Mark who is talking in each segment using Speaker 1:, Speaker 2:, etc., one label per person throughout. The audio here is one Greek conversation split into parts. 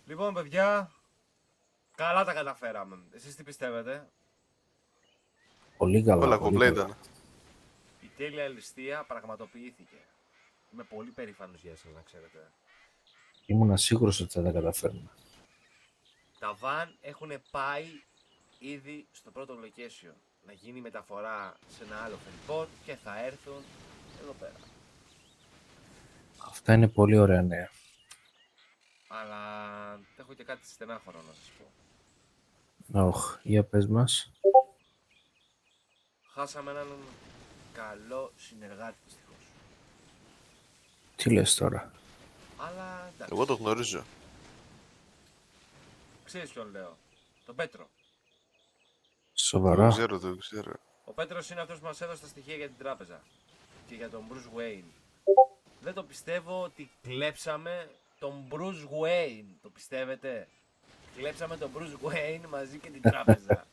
Speaker 1: Λοιπόν, παιδιά, καλά τα καταφέραμε. Εσείς τι πιστεύετε?
Speaker 2: Πολύ καλά.
Speaker 3: Όλα
Speaker 2: πολύ
Speaker 3: κομπλέ
Speaker 2: καλά.
Speaker 3: ήταν.
Speaker 1: Η τέλεια ληστεία πραγματοποιήθηκε. Είμαι πολύ περήφανος για εσάς, να ξέρετε.
Speaker 2: Ήμουν σίγουρος ότι θα τα καταφέρουμε.
Speaker 1: Τα βαν έχουν πάει ήδη στο πρώτο location. Να γίνει μεταφορά σε ένα άλλο φερρυπότ και θα έρθουν εδώ πέρα.
Speaker 2: Αυτά είναι πολύ ωραία νέα.
Speaker 1: Αλλά έχω και κάτι στενάχωρο να σας πω.
Speaker 2: Για πες μας.
Speaker 1: Χάσαμε έναν καλό συνεργάτη δυστυχώς.
Speaker 2: Τι λες τώρα?
Speaker 1: Αλλά εντάξει.
Speaker 3: Εγώ το γνωρίζω.
Speaker 1: Ξέρεις ποιον λέω. Τον Πέτρο.
Speaker 2: Σοβαρά?
Speaker 3: Το ξέρω.
Speaker 1: Ο Πέτρος είναι αυτός που μας έδωσε τα στοιχεία για την τράπεζα. Και για τον Bruce Wayne. Δεν το πιστεύω ότι κλέψαμε τον Bruce Wayne. Το πιστεύετε? Κλέψαμε τον Bruce Wayne μαζί και την τράπεζα.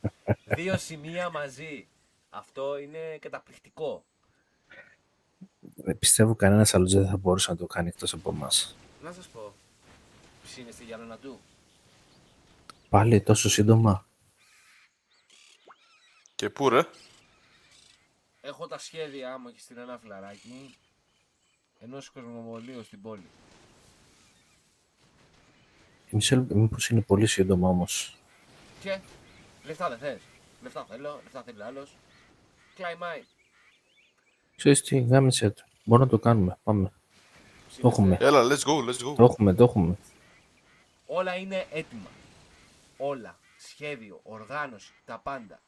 Speaker 1: Δύο σημεία μαζί. Αυτό είναι καταπληκτικό.
Speaker 2: Δεν πιστεύω κανένας άλλος δεν θα μπορούσε να το κάνει εκτός από εμάς.
Speaker 1: Να σας πω. Ποιοι είναι στη γυαλώνα του?
Speaker 2: Πάλι τόσο σύντομα?
Speaker 3: Και πού ρε?
Speaker 1: Έχω τα σχέδιά μου και στην ένα φιλαράκι ενός κοσμοπολίου στην πόλη.
Speaker 2: Μήπως είναι πολύ σύντομα όμως?
Speaker 1: Και λεφτά δεν θες? Λεφτά θέλω, λεφτά θέλει άλλος. Κλάιμάι.
Speaker 2: Ξέρεις τι, γάμισε το. Μπορούμε να το κάνουμε. Πάμε. Το έχουμε.
Speaker 3: Έλα, let's go.
Speaker 2: Το έχουμε.
Speaker 1: Όλα είναι έτοιμα. Όλα. Σχέδιο, οργάνωση, τα πάντα.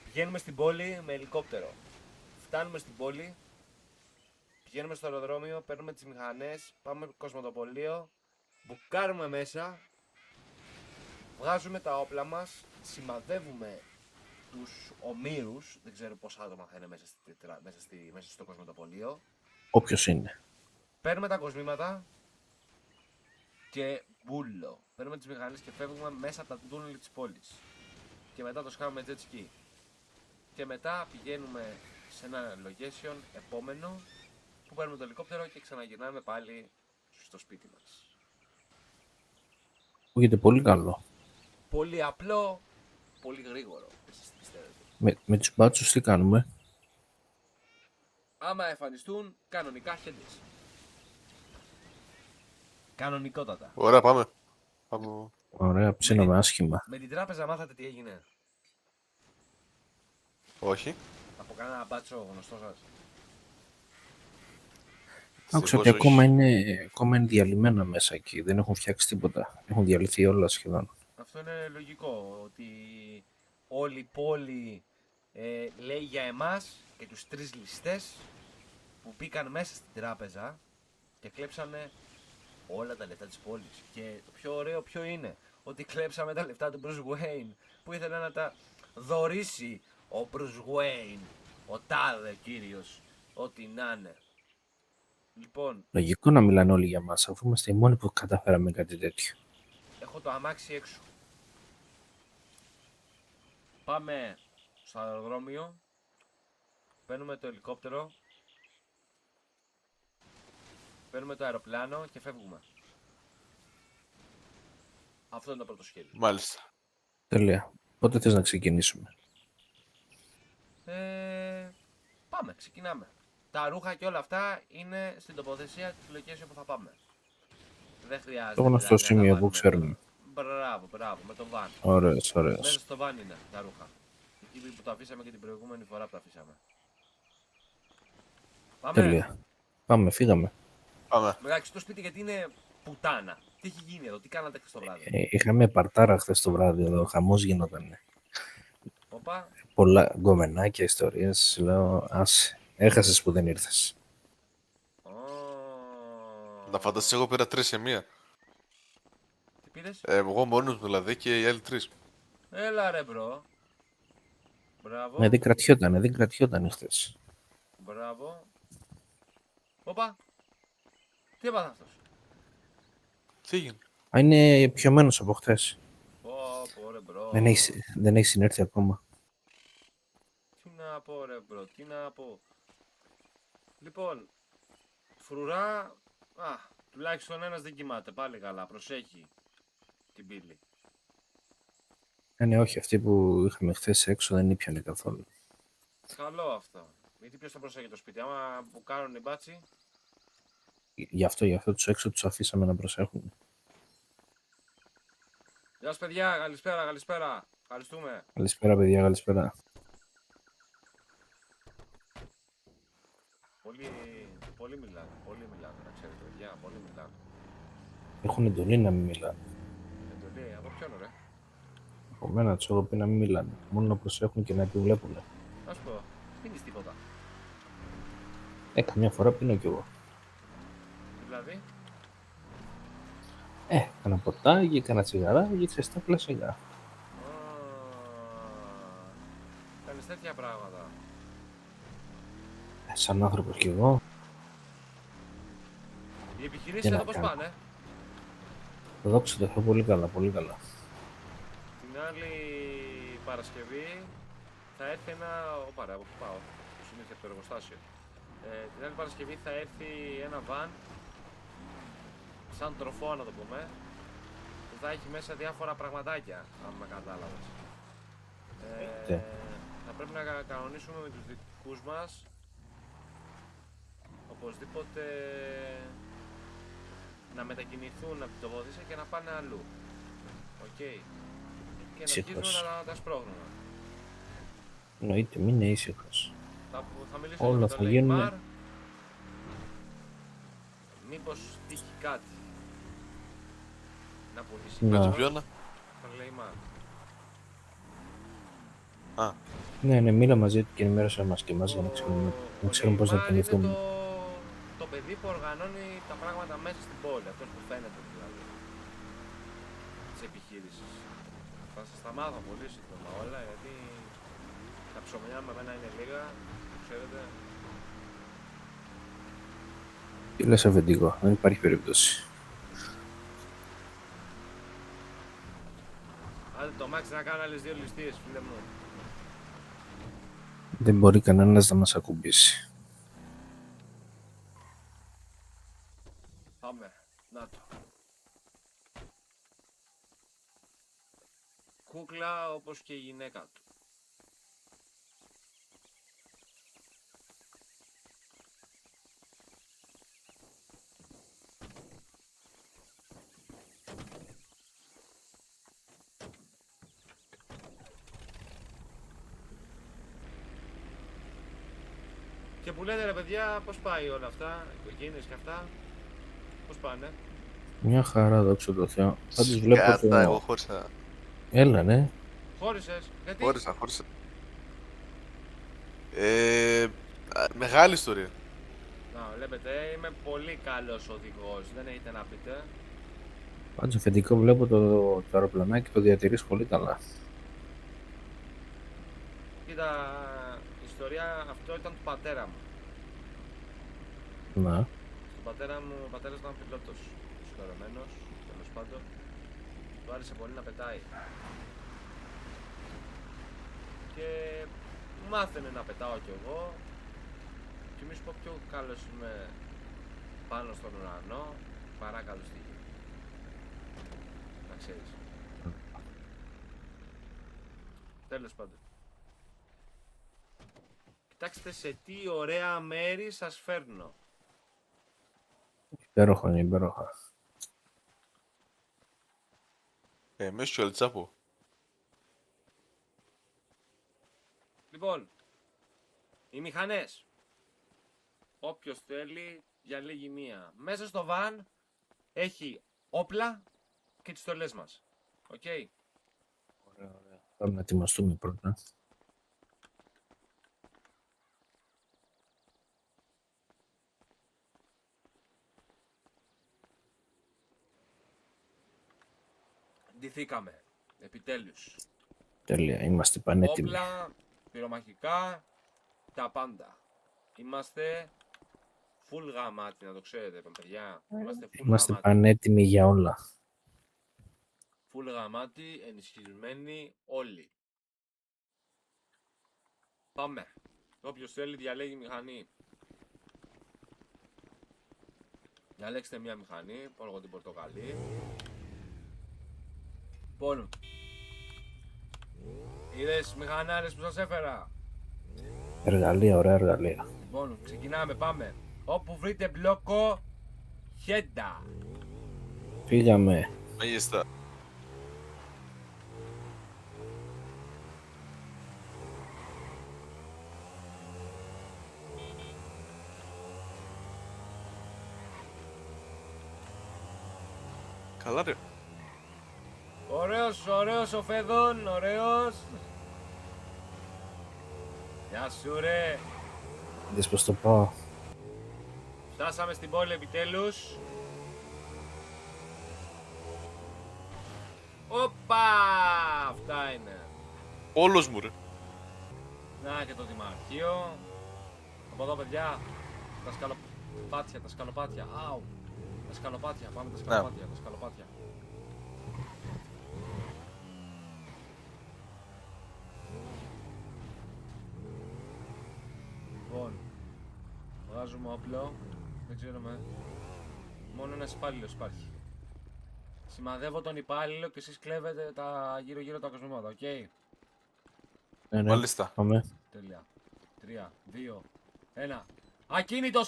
Speaker 1: Πηγαίνουμε στην πόλη με ελικόπτερο. Φτάνουμε στην πόλη. Πηγαίνουμε στο αεροδρόμιο, παίρνουμε τις μηχανές, πάμε κοσμοτοπολείο, μπουκάρουμε μέσα, βγάζουμε τα όπλα μας, σημαδεύουμε τους ομήρους, δεν ξέρω πόσα άτομα θα είναι μέσα στο κοσμοτοπολείο.
Speaker 2: Όποιος είναι.
Speaker 1: Παίρνουμε τα κοσμήματα και μπούλο. Παίρνουμε τις μηχανές και φεύγουμε μέσα από τα τούνελ της πόλης. Και μετά το σκάμε jet ski. Και μετά πηγαίνουμε σε ένα location επόμενο που παίρνουμε το ελικόπτερο και ξαναγυρνάμε πάλι στο σπίτι μας.
Speaker 2: Ακούγεται πολύ καλό.
Speaker 1: Πολύ απλό, πολύ γρήγορο. Εσείς τι πιστεύετε?
Speaker 2: Με τους μπάτσους τι κάνουμε?
Speaker 1: Άμα εμφανιστούν, κανονικά headless. Κανονικότατα.
Speaker 3: Ωραία, πάμε.
Speaker 2: Ωραία, ψήναμε άσχημα.
Speaker 1: Με την τράπεζα μάθατε τι έγινε?
Speaker 3: Όχι.
Speaker 1: Από κανένα μπάτσο γνωστό σας?
Speaker 2: Άκουσα ότι ακόμα είναι διαλυμένα μέσα εκεί. Δεν έχουν φτιάξει τίποτα. Έχουν διαλυθεί όλα σχεδόν.
Speaker 1: Αυτό είναι λογικό, ότι όλη η πόλη λέει για εμάς και τους τρεις ληστές που μπήκαν μέσα στην τράπεζα και κλέψανε όλα τα λεφτά της πόλης. Και το πιο ωραίο ποιο είναι? Ότι κλέψαμε τα λεφτά του Bruce Wayne που ήθελε να τα δωρήσει ο Bruce Wayne, ο τάδε κύριος, ό,τι να είναι. Λοιπόν,
Speaker 2: Λογικό να μιλάνε όλοι για μας, αφού είμαστε οι μόνοι που καταφέραμε κάτι τέτοιο.
Speaker 1: έχω το αμάξι έξω. Πάμε στο αεροδρόμιο, παίρνουμε το ελικόπτερο, παίρνουμε το αεροπλάνο και φεύγουμε. Αυτό είναι το πρώτο σχέδιο.
Speaker 3: Μάλιστα.
Speaker 2: Τέλεια. Πότε θες να ξεκινήσουμε?
Speaker 1: Πάμε, ξεκινάμε. Τα ρούχα και όλα αυτά είναι στην τοποθεσία της location που θα πάμε. Δεν χρειάζεται.
Speaker 2: Το γνωστό
Speaker 1: δηλαδή, να
Speaker 2: σημείο
Speaker 1: τα
Speaker 2: που
Speaker 1: βάλουμε
Speaker 2: ξέρουμε.
Speaker 1: τώρα. Μπράβο, με το van.
Speaker 2: Ωραίος.
Speaker 1: Μέσα στο van είναι τα ρούχα. Εκεί που το αφήσαμε και την προηγούμενη φορά που τα αφήσαμε. Πάμε.
Speaker 2: Τέλεια. Πάμε, φύγαμε.
Speaker 3: Πάμε.
Speaker 1: Εντάξει, το σπίτι γιατί είναι πουτάνα. Τι έχει γίνει εδώ, τι κάνατε χθες το βράδυ?
Speaker 2: Είχαμε παρτάρα χθες το βράδυ εδώ. Χαμός γινόταν.
Speaker 1: Οπα,
Speaker 2: Πολλά γκομενάκια, ιστορίες. Λέω, άσε. Έχασες που δεν ήρθες.
Speaker 3: Να φανταστείς, εγώ πήρα 3 σε μία.
Speaker 1: τι πήρες?
Speaker 3: Εγώ μόνος μου δηλαδή και οι άλλοι 3.
Speaker 1: Έλα ρε μπρο. Μπράβο,
Speaker 2: Δεν κρατιόταν χθες.
Speaker 1: μπράβο. Οπα, τι έπαθε αυτός?
Speaker 3: Τι έγινε?
Speaker 2: Είναι πιωμένος από χθες.
Speaker 1: Πω ρε μπρο.
Speaker 2: Δεν έχει συνέρθει ακόμα.
Speaker 1: Τι να πω ρε μπρο, τι να πω. Λοιπόν, φρουρά, Τουλάχιστον ένας δεν κοιμάται, πάλι καλά, προσέχει την πύλη.
Speaker 2: Ναι, όχι, αυτή που είχαμε χθες έξω δεν ήπιανε καθόλου.
Speaker 1: Καλό αυτό. Γιατί ποιος θα προσέχει το σπίτι, άμα που κάνουν οι μπάτσι.
Speaker 2: Γι' αυτό τους έξω τους αφήσαμε να προσέχουν.
Speaker 1: Γεια σας παιδιά, καλησπέρα, καλησπέρα. Ευχαριστούμε.
Speaker 2: Καλησπέρα, παιδιά, καλησπέρα.
Speaker 1: Πολύ μιλάνε, να ξέρετε παιδιά, πολύ μιλάνε.
Speaker 2: Έχουν εντολή να μην μιλάνε.
Speaker 1: Εντολή, από ποιον ρε.
Speaker 2: Από μένα τους έχω πει να μην μιλάνε. Μόνο να προσέχουν και να επιβλέπουν.
Speaker 1: Να σου πω, πίνεις τίποτα.
Speaker 2: Καμιά φορά πίνω κι εγώ.
Speaker 1: Δηλαδή,
Speaker 2: Κάνα ποτάκι, κάνα τσιγαράκι, ξέρεις τα κλασικά.
Speaker 1: κάνεις τέτοια πράγματα.
Speaker 2: Σαν άνθρωπος κι εγώ,
Speaker 1: Οι επιχειρήσεις
Speaker 2: Τι να
Speaker 1: εδώ πώς
Speaker 2: κάνω.
Speaker 1: πάνε.
Speaker 2: δόξα τω Θεώ, πολύ καλά, πολύ καλά.
Speaker 1: Την άλλη Παρασκευή θα έρθει ένα. Οπα, από πού πάω. Συνήθεια από το εργοστάσιο. Την άλλη Παρασκευή θα έρθει ένα βαν. Σαν τροφό να το πούμε. Που θα έχει μέσα διάφορα πραγματάκια. Αν με κατάλαβες.
Speaker 2: Ναι.
Speaker 1: Θα πρέπει να κανονίσουμε με τους δικούς μας. Οπωσδήποτε να μετακινηθούν από την τοποθεσία και να πάνε αλλού. Οκ. Και να
Speaker 2: Ήσυχος.
Speaker 1: αρχίσουμε να τα σπρώχνουμε.
Speaker 2: Εννοείται, μην είναι ήσυχος.
Speaker 1: Θα μιλήσω
Speaker 2: Όλα
Speaker 1: με
Speaker 2: θα
Speaker 1: τον
Speaker 2: γίνουν.
Speaker 1: Λέιμαρ. Μήπως τύχει κάτι. Να πουλήσει
Speaker 2: Να.
Speaker 1: κάτι
Speaker 3: Ποιόνα.
Speaker 1: τον Λέιμαρ.
Speaker 3: Α,
Speaker 2: Ναι, μίλα μαζί του και ενημέρωσε μας και εμάς για να ξέρουμε πώς να
Speaker 1: Λέιμαρ
Speaker 2: κινηθούμε.
Speaker 1: είναι το παιδί που οργανώνει τα πράγματα μέσα στην πόλη. Αυτός που φαίνεται δηλαδή. Της επιχείρησης. Θα σας τα μάθω πολύ σύντομα όλα γιατί τα ψωμιά με εμένα είναι λίγα. Ξέρετε.
Speaker 2: Τι λες, αφεντικό, δεν υπάρχει περίπτωση.
Speaker 1: Άντε το Max να κάνω άλλες 2 ληστείες, φίλε μου.
Speaker 2: Δεν μπορεί κανένας να μας ακουμπήσει.
Speaker 1: Πάμε. Να το. Κούκλα όπως και η γυναίκα του. Και που λέτε ρε παιδιά, πώς πάει όλα αυτά, οικογένειες και αυτά, πώς πάνε.
Speaker 2: Μια χαρά, δόξα τω Θεώ. Πάντως βλέπω
Speaker 3: σκάτα, εγώ
Speaker 2: το...
Speaker 3: χώρισα.
Speaker 2: Έλα, ναι.
Speaker 1: Χώρισες, γιατί.
Speaker 3: Χώρισα. Μεγάλη ιστορία.
Speaker 1: Να, βλέπετε, είμαι πολύ καλός οδηγός, δεν έχετε να πείτε.
Speaker 2: Πάντως, αφεντικό, βλέπω το αεροπλανάκι το διατηρείς πολύ καλά.
Speaker 1: Κοίτα, η ιστορία αυτό ήταν του πατέρα μου.
Speaker 2: Να.
Speaker 1: Στον πατέρα μου, ο πατέρας ήταν πιλότος, συγχωρεμένος, τέλος πάντων. Του άρεσε πολύ να πετάει. Και μάθαινε να πετάω κι εγώ. Και μη σου πω πιο καλός είμαι πάνω στον ουρανό παρά καλός στη γη. Να ξέρεις. Τέλος πάντων. Κοιτάξτε σε τι ωραία μέρη σας φέρνω.
Speaker 2: Υπέροχα, είναι υπέροχα.
Speaker 3: Μέσα στο Ελτσάπο.
Speaker 1: Λοιπόν, οι μηχανές. Όποιος θέλει διαλέγει μία. Μέσα στο βαν έχει όπλα και τις στολές μας. Οκ.
Speaker 2: Ωραία. Πάμε να ετοιμαστούμε πρώτα.
Speaker 1: Ντυθήκαμε. Επιτέλους.
Speaker 2: Τέλεια, είμαστε πανέτοιμοι.
Speaker 1: Όπλα, πυρομαχικά, τα πάντα. Είμαστε full γαμάτι, να το ξέρετε, παιδιά. Είμαστε full
Speaker 2: Είμαστε
Speaker 1: γαμάτι.
Speaker 2: πανέτοιμοι για όλα.
Speaker 1: Full γαμάτι, ενισχυμένοι όλοι. Πάμε. Όποιος θέλει διαλέγει μηχανή. Διαλέξτε μια μηχανή, πω εγώ την πορτοκαλί. Λοιπόν, είδες μηχανάρες που σας έφερα.
Speaker 2: Εργαλεία, ωραία εργαλεία.
Speaker 1: Λοιπόν, ξεκινάμε, πάμε. Όπου βρείτε μπλόκο, χέντα.
Speaker 2: Φύγαμε.
Speaker 3: Μέγιστα. Καλά ρε.
Speaker 1: Ωραίος ο Φέδων, ωραίος. Γεια σου ρε.
Speaker 2: Είδες πως το πάω.
Speaker 1: Φτάσαμε στην πόλη επιτέλους. Όπα! Αυτά είναι.
Speaker 3: Όλος μου ρε.
Speaker 1: Να και το δημαρχείο. Από εδώ παιδιά. Τα σκαλοπάτια. Άου. Τα σκαλοπάτια, πάμε τα σκαλοπάτια. Λοιπόν, βγάζουμε όπλο. Δεν ξέρουμε. Μόνο ένας υπάλληλος υπάρχει. Σημαδεύω τον υπάλληλο και εσείς κλέβετε τα γύρω-γύρω τα κοσμήματα, οκ.
Speaker 2: Ναι, ναι.
Speaker 3: Μάλιστα.
Speaker 2: Πάμε.
Speaker 1: Τέλεια. 3, 2, 1. Ακίνητος,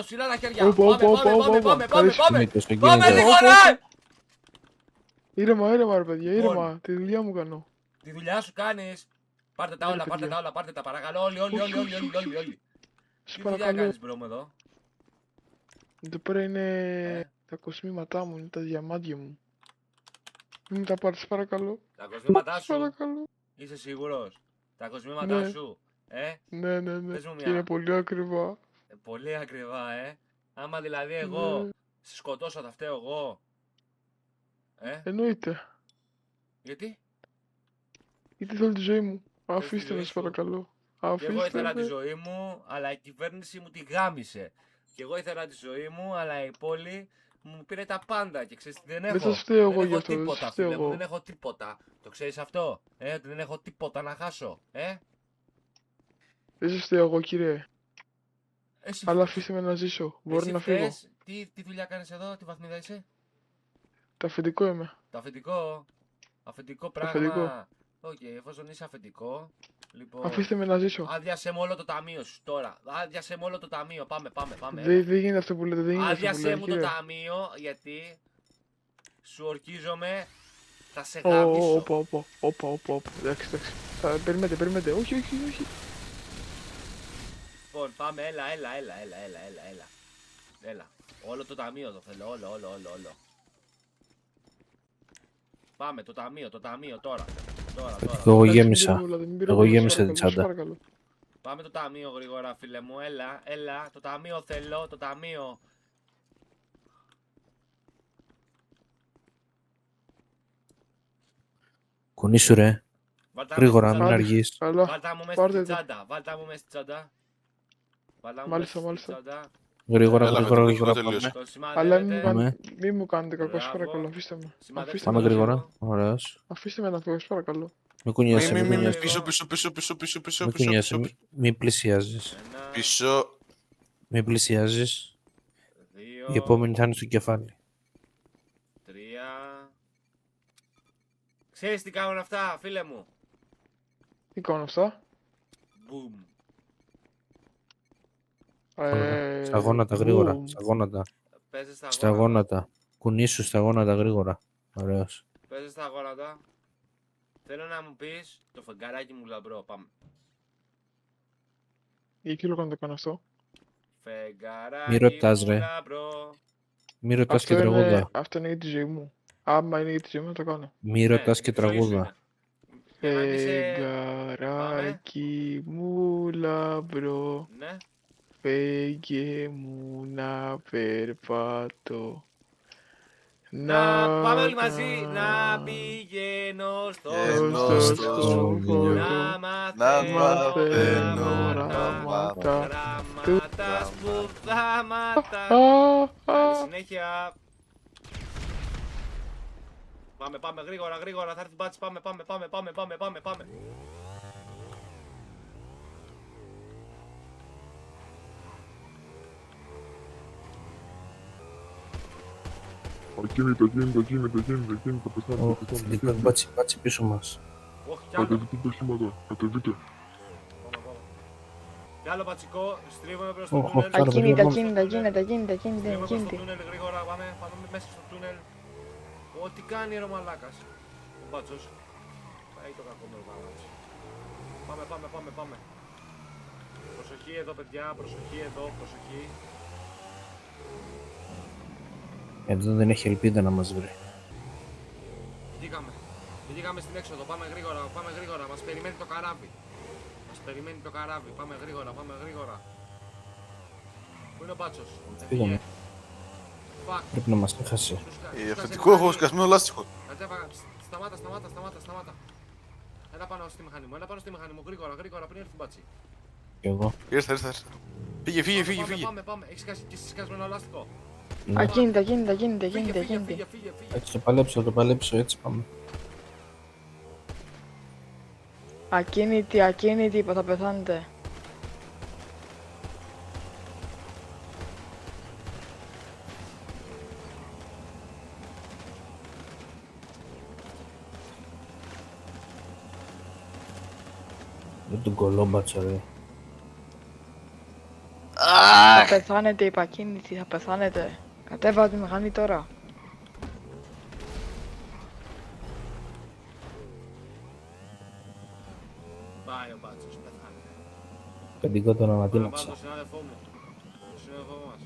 Speaker 1: σειρά τα χέρια. Πάμε.
Speaker 2: Κινήτος, το
Speaker 1: Πάμε
Speaker 2: κινήτος.
Speaker 1: γρήγορα!
Speaker 4: Ήρεμα ρε παιδιά,
Speaker 1: Λοιπόν.
Speaker 4: ήρεμα. Τη δουλειά μου κάνω.
Speaker 1: Τη δουλειά σου κάνεις. Πάρτε τα όλα, πάρτε τα παρακαλώ. Όλοι.
Speaker 4: Όχι.
Speaker 1: Τι
Speaker 4: Σε
Speaker 1: δουλειά
Speaker 4: παρακαλώ.
Speaker 1: κάνεις μπρο μου εδώ.
Speaker 4: Εδώ πέρα είναι τα κοσμήματά μου, είναι τα διαμάντια μου. Μην τα πάρεις παρακαλώ.
Speaker 1: Τα κοσμήματά
Speaker 4: Σε
Speaker 1: σου.
Speaker 4: παρακαλώ.
Speaker 1: Είσαι σίγουρος. Τα κοσμήματά
Speaker 4: Ναι.
Speaker 1: σου.
Speaker 4: Ναι.
Speaker 1: Πες μου
Speaker 4: Και
Speaker 1: μια.
Speaker 4: είναι πολύ ακριβά.
Speaker 1: Πολύ ακριβά, Άμα δηλαδή εγώ
Speaker 4: Ναι.
Speaker 1: σε σκοτώσω, θα φταίω εγώ.
Speaker 4: Εννοείται.
Speaker 1: Γιατί?
Speaker 4: Γιατί θέλω τη ζωή μου.
Speaker 1: τη
Speaker 4: Αφήστε
Speaker 1: ζωή
Speaker 4: με, σε
Speaker 1: σου.
Speaker 4: παρακαλώ.
Speaker 1: Και εγώ
Speaker 4: Αφήστε
Speaker 1: ήθελα τη
Speaker 4: με.
Speaker 1: ζωή μου, αλλά η κυβέρνηση μου τη γάμισε. Και εγώ ήθελα τη ζωή μου, αλλά η πόλη μου πήρε τα πάντα. Και ξέρεις τι δεν έχω.
Speaker 4: Δεν σας φταίω εγώ
Speaker 1: δεν
Speaker 4: γι'
Speaker 1: έχω
Speaker 4: αυτό. Δεν
Speaker 1: τίποτα,
Speaker 4: σας φταίω
Speaker 1: φίλε μου.
Speaker 4: εγώ.
Speaker 1: Δεν έχω τίποτα. Το ξέρεις αυτό. Ότι δεν έχω τίποτα να χάσω.
Speaker 4: Δεν σας φταίω εγώ κύριε.
Speaker 1: Εσύ,
Speaker 4: Αλλά αφήστε με να ζήσω. Μπορώ
Speaker 1: εσύ
Speaker 4: να φύγω.
Speaker 1: φταίς. Τι δουλειά κάνεις εδώ, τι βαθμίδα είσαι?
Speaker 4: Το αφεντικό είμαι.
Speaker 1: Το αφεντικό. Αφεντικό πράγμα.
Speaker 4: Αφεντικό.
Speaker 1: Οκ, εφόσον είσαι αφεντικό. Λοιπόν.
Speaker 4: Αφήστε με να ζήσω.
Speaker 1: Άδειασε μου όλο το ταμείο σου τώρα. Άδειασε μου όλο το ταμείο. Πάμε.
Speaker 4: Δεν γίνεται αυτό που λέτε. Δεν γίνεται αυτό που
Speaker 1: Άδειασε
Speaker 4: λέτε
Speaker 1: μου το
Speaker 4: κύριε.
Speaker 1: ταμείο γιατί σου ορκίζομαι, θα σε
Speaker 4: Ω,
Speaker 1: γαμίσω.
Speaker 4: όπα. Εντάξει. Περιμένετε. Όχι.
Speaker 1: Λοιπόν, πάμε, έλα. Όλο το ταμείο το θέλω, όλο. Πάμε, το ταμείο τώρα.
Speaker 2: Εγώ
Speaker 4: Εντάξει,
Speaker 2: γέμισα.
Speaker 4: μην πειροβολάτε,
Speaker 2: Εγώ
Speaker 4: σας
Speaker 2: γέμισα
Speaker 4: παρακαλώ,
Speaker 2: την
Speaker 4: σας
Speaker 2: τσάντα.
Speaker 4: παρακαλώ.
Speaker 1: Πάμε το ταμείο γρήγορα, φίλε μου, έλα. Το ταμείο θέλω, το ταμείο.
Speaker 2: Κουνήσου ρε.
Speaker 1: Βάλτα
Speaker 2: Γρήγορα,
Speaker 1: μου
Speaker 2: μην
Speaker 4: Άντε.
Speaker 2: αργείς.
Speaker 4: Καλά.
Speaker 1: Βάλτα μου μέσα
Speaker 4: Πάρτε
Speaker 1: στην
Speaker 4: το.
Speaker 1: τσάντα. Βάλτα μου μέσα στην τσάντα.
Speaker 4: Μάλιστα.
Speaker 2: Γρήγορα,
Speaker 3: Έλα,
Speaker 2: γρήγορα,
Speaker 3: με το
Speaker 2: γρήγορα
Speaker 3: τελείωσε.
Speaker 2: πάμε.
Speaker 1: Το
Speaker 4: Αλλά
Speaker 1: σημαδεύετε.
Speaker 4: μην μου κάνετε κακό, σας
Speaker 1: Μπράβο.
Speaker 4: παρακαλώ. Αφήστε με.
Speaker 1: Σημαδεύετε
Speaker 4: Αφήστε
Speaker 2: Πάμε
Speaker 4: με να
Speaker 1: λίγο.
Speaker 4: φύγω.
Speaker 2: γρήγορα. Ωραίος.
Speaker 4: Αφήστε με να φύγω, σας παρακαλώ.
Speaker 2: Μην κουνιάσαι, μην
Speaker 3: Μη,
Speaker 2: κουνιάσαι.
Speaker 3: πίσω.
Speaker 2: Μην κουνιάσαι, μην πλησιάζεις.
Speaker 1: Ένα,
Speaker 3: Πίσω.
Speaker 2: Μην πλησιάζεις.
Speaker 1: δύο,
Speaker 2: Η επόμενη θα είναι στο κεφάλι.
Speaker 1: 3. Ξέρεις τι κάνουν αυτά, φίλε μου?
Speaker 4: Τι κάνω αυτά.
Speaker 1: Μπουμ.
Speaker 2: Στα γόνατα γρήγορα.
Speaker 4: Boom.
Speaker 2: Στα γόνατα.
Speaker 1: Παίζεις στα
Speaker 2: Στα
Speaker 1: γόνατα.
Speaker 2: γόνατα. Κουνήσου στα γόνατα γρήγορα. Ωραίος.
Speaker 1: Παίζεις στα γόνατα. Θέλω να μου πεις το φεγγαράκι μου λαμπρό. Πάμε.
Speaker 4: Για ποιο λόγο να το κάνω αυτό.
Speaker 1: Φεγγαράκι
Speaker 2: Μη ρωτάς,
Speaker 1: μου
Speaker 2: ρε.
Speaker 1: λαμπρό.
Speaker 2: Μη ρωτάς και τραγούδα.
Speaker 4: Αυτό είναι για τη ζωή μου. Άμα είναι για τη ζωή μου να το κάνω.
Speaker 2: Μη ρωτάς και
Speaker 1: τη ζωή σου
Speaker 2: τραγούδα.
Speaker 1: είναι. Για να μην σε-
Speaker 4: Φεγγαράκι μου λαμπρό.
Speaker 1: Ναι.
Speaker 4: Φέγγε μου να περπατώ.
Speaker 1: Να πάμε όλοι μαζί.
Speaker 4: κάνω
Speaker 1: Να πηγαίνω στο
Speaker 3: Πηγαίνω
Speaker 4: στο
Speaker 3: στο
Speaker 4: χώρο.
Speaker 3: χώρο.
Speaker 1: Να
Speaker 3: Να
Speaker 1: μαθαίνω
Speaker 3: μαθαίνω
Speaker 1: γράμματα. Γράμματα σπουδάματα. Καλή συνέχεια. Πάμε γρήγορα, θα έρθει μπάτς, πάμε.
Speaker 4: Ακίνητα, πεθάνε,
Speaker 2: Φιλικό μπάτσι πίσω μας.
Speaker 1: Όχι, κι άλλο.
Speaker 4: Κατεβείτε τα οχήματα, κατεβείτε.
Speaker 1: Πάμε. Κι άλλο πατσικό, στρίβουμε προς το
Speaker 2: Οχ,
Speaker 1: τούνελ.
Speaker 2: Άρα,
Speaker 5: Ακίνητα,
Speaker 2: μόνο-
Speaker 5: ακίνητα, ακίνητα, ακίνητα,
Speaker 1: Στρίβουμε προς το
Speaker 5: ακίνητα.
Speaker 1: τούνελ γρήγορα, πάμε μέσα στο τούνελ. Ό,τι κάνει ρε μαλάκας. Ο μπάτσος. Πάει το κακό με το μαλάκας. Πάμε. Προσοχή εδώ παιδιά, προσοχή εδώ, προσοχή.
Speaker 2: Εδώ δεν έχει ελπίδα να μας βρει.
Speaker 1: Βγήκαμε στην έξοδο, πάμε γρήγορα, μας περιμένει το καράβι. Πάμε γρήγορα. Πού είναι ο μπάτσος?
Speaker 2: Φύγαμε.
Speaker 1: Fuck.
Speaker 2: Πρέπει να μας έχασε.
Speaker 3: Αφεντικό, έχω σκασμένο λάστιχο.
Speaker 1: Κατέβα, σταμάτα. Έλα πάνω στη μηχανή μου, γρήγορα, πριν έρθει η μπάτσι.
Speaker 2: Κι εγώ.
Speaker 3: Ήρθα. Φύγε.
Speaker 1: Πάμε, έχεις σκασμένο λάστιχο.
Speaker 2: Ναι.
Speaker 5: Ακίνητα, ακίνητα, ακίνητα,
Speaker 1: Φύγε.
Speaker 5: ακίνητα.
Speaker 2: Έτσι το παλέψω, έτσι πάμε.
Speaker 5: Ακίνητη, θα πεθάνετε.
Speaker 2: Δεν τον κολόμπατσα ρε.
Speaker 5: Θα πεθάνετε, είπα ακίνητη, θα πεθάνετε. Κατέβα τη μηχανή τώρα.
Speaker 1: Πάει ο μπάτσος, πεθάνε.
Speaker 2: Πεντικό τον
Speaker 1: Πάμε
Speaker 2: ανατείναξα.
Speaker 1: τον συνάδελφό μου. Τον συνάδελφό μας.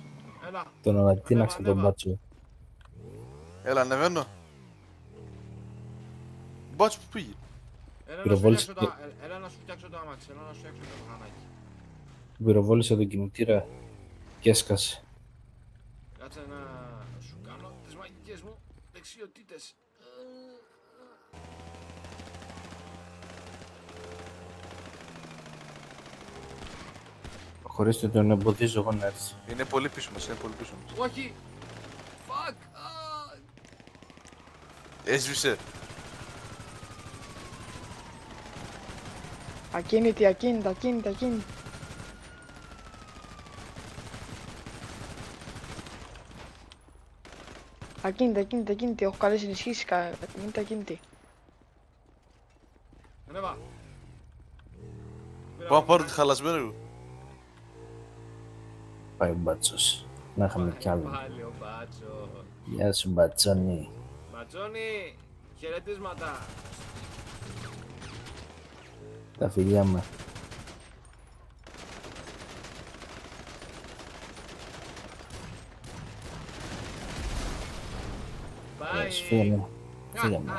Speaker 1: Έλα.
Speaker 2: Τον ανατείναξα
Speaker 1: Ανέβα.
Speaker 2: τον μπάτσο.
Speaker 3: Έλα, ανεβαίνω. Μπάτσο, πού πήγε?
Speaker 2: Πυροβόλησε
Speaker 1: Έλα να σου φτιάξω το αμάξι, έλα να σου φτιάξω το μηχανάκι.
Speaker 2: Πυροβόλησε τον κινητήρα και έσκασε.
Speaker 1: Κάτσε να σου κάνω τις μαγικές μου δεξιοτήτες.
Speaker 2: Χωρίς τον εμποδίζω εγώ να έρθει.
Speaker 3: Είναι πολύ πίσω μας.
Speaker 1: Όχι! Fuck!
Speaker 3: Έσβησε.
Speaker 5: Ακίνητη, ακίνητα, ακίνητα. Ακίνητη, έχω καλές ενισχύσεις, ακίνητη.
Speaker 1: Ανέβα!
Speaker 3: Πάω να πάρω τη χαλασμένη.
Speaker 2: Πάει ο μπάτσος. Να είχαμε κι άλλο.
Speaker 1: Πάλι ο μπάτσο.
Speaker 2: Γεια σου μπατσόνι.
Speaker 1: Μπατσόνι, χαιρετίσματα.
Speaker 2: Τα φιλιά μας.
Speaker 1: Bye.
Speaker 2: Φύγαμε.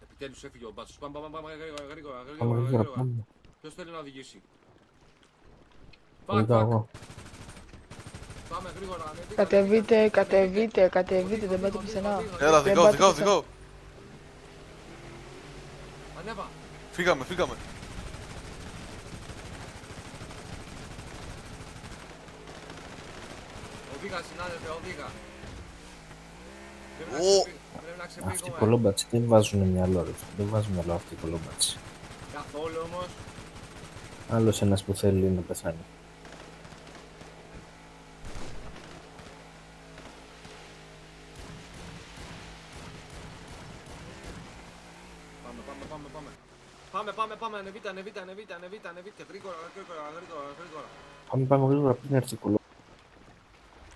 Speaker 1: Επιτέλους έφυγε ο μπάτσος. Πάμε γρήγορα.
Speaker 2: Πάμε γρήγορα, πάμε.
Speaker 1: Ποιος θέλει να οδηγήσει?
Speaker 2: Οδηγάω εγώ.
Speaker 1: Πάμε γρήγορα.
Speaker 5: Κατεβείτε, δεν πάτε πουθενά.
Speaker 3: Έλα,
Speaker 5: Δεν
Speaker 3: οδηγάω.
Speaker 5: πάτε πουθενά.
Speaker 1: Ανέβα.
Speaker 3: Φύγαμε.
Speaker 1: Οδήγα συνάδελφε, οδήγα. Πρέπει να
Speaker 2: Αυτοί οι
Speaker 1: ξεφύγουμε.
Speaker 2: κολόμπατσι δεν βάζουν μυαλό ρε. Δεν βάζουν μυαλό αυτοί οι κολόμπατσι.
Speaker 1: Καθόλου όμως.
Speaker 2: Άλλος ένας που θέλει να πεθάνει.
Speaker 1: Πάμε, ανεβείτε, γρήγορα.
Speaker 2: Πάμε γρήγορα πριν έρθει η κολόμπα.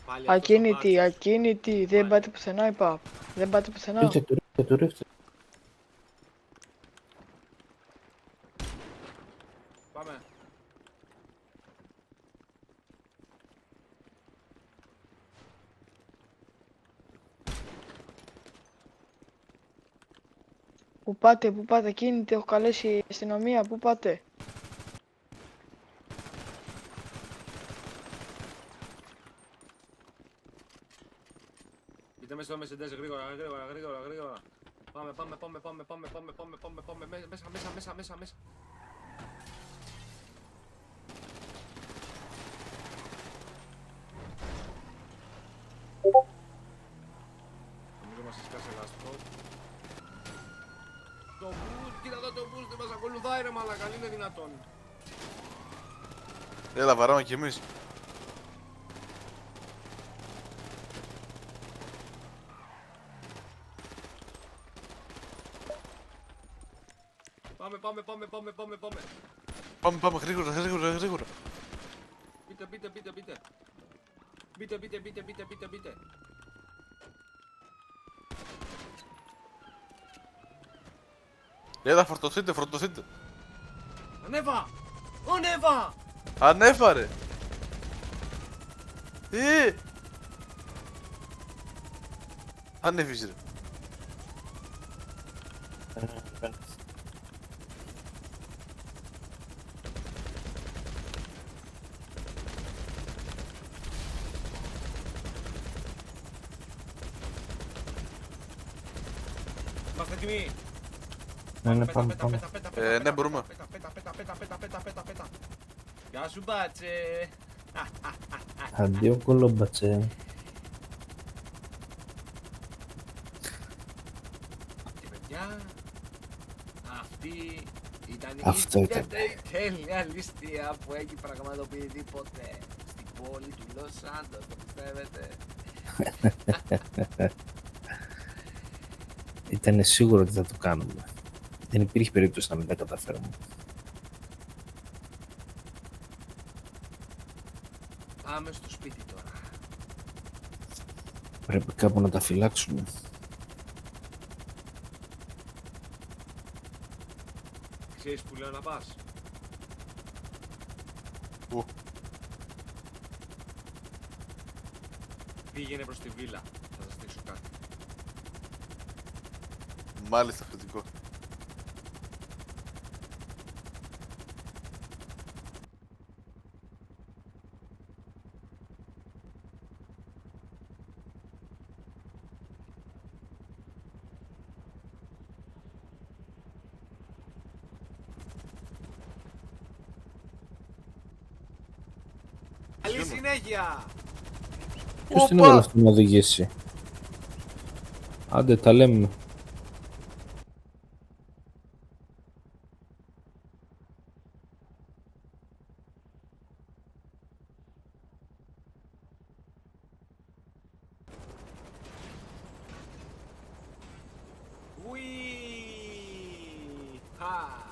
Speaker 1: Πάλι αυτός ο
Speaker 5: Ακίνητη, δεν πάτε πουθενά, είπα. Δεν πάτε πουθενά.
Speaker 2: Ρίχτε.
Speaker 1: Πάμε.
Speaker 5: Πού πάτε, ακίνητη, έχω καλέσει η αστυνομία, πού πάτε.
Speaker 1: Μπείτε μέσα στο Mercedes, γρήγορα. Πάμε, μέσα. Νομίζω μας σκάσε λάστιχο. Το boost, κοίτα εδώ το boost, δεν μας ακολουθάει ρε μαλάκα, είναι δυνατόν.
Speaker 3: Έλα, βαράμε κι εμείς.
Speaker 1: Πάμε.
Speaker 3: Πάμε, γρήγορα.
Speaker 1: Μπείτε.
Speaker 3: Έλα, φορτωθείτε.
Speaker 1: Ανέβα!
Speaker 3: Ανέφαρε. Ανέβησε ρε.
Speaker 1: Είμαστε έτοιμοι.
Speaker 2: Ναι, πάμε.
Speaker 3: Ναι, μπορούμε.
Speaker 1: Πέτα. Γεια σου μπάτσε.
Speaker 2: Αντίο κολόμπατσε.
Speaker 1: Και παιδιά, αυτή ήταν η
Speaker 2: Αυτό ήταν.
Speaker 1: τέλεια ληστεία που έχει πραγματοποιηθεί ποτέ στην πόλη του Λος Σάντος, το πιστεύετε?
Speaker 2: Ήταν σίγουρο ότι θα το κάνουμε. Δεν υπήρχε περίπτωση να μην τα καταφέρουμε.
Speaker 1: Πάμε στο σπίτι τώρα.
Speaker 2: Πρέπει κάπου να τα φυλάξουμε.
Speaker 1: Ξέρεις που λέω να πας?
Speaker 3: Πού?
Speaker 1: Πήγαινε προς τη βίλα, θα σας δείξω κάτι.
Speaker 3: Μάλιστα, θετικό.
Speaker 1: Καλή συνέχεια!
Speaker 2: Ποιος την έβαλε αυτό να οδηγήσει? Άντε, τα λέμε.
Speaker 1: Ουί! Χα!